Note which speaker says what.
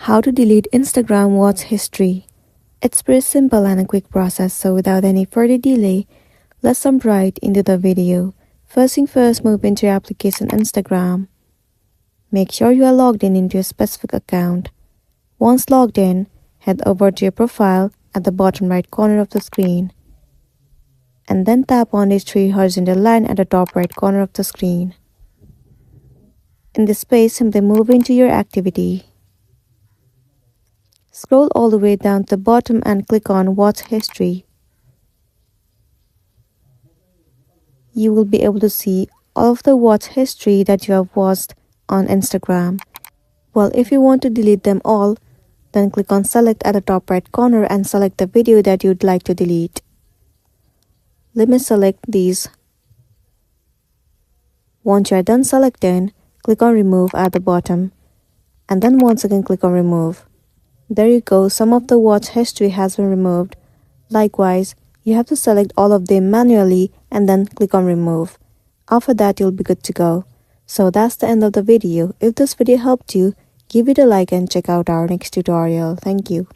Speaker 1: How to delete Instagram watch history. It's pretty simple and a quick process, so without any further delay, let's jump right into the video. First thing first, move into your application Instagram. Make sure you are logged in into a specific account. Once logged in, head over to your profile at the bottom right corner of the screen. And then tap on this three horizontal line at the top right corner of the screen. In this space, simply move into your activity. Scroll all the way down to the bottom and click on Watch History. You will be able to see all of the watch history that you have watched on Instagram. Well, if you want to delete them all, then click on Select at the top right corner and select the video that you'd like to delete. Let me select these. Once you are done selecting, click on Remove at the bottom, and then once again click on Remove. There you go, some of the watch history has been removed. Likewise, you have to select all of them manually and then click on Remove. After that, you'll be good to go. So that's the end of the video. If this video helped you, give it a like and check out our next tutorial. Thank you.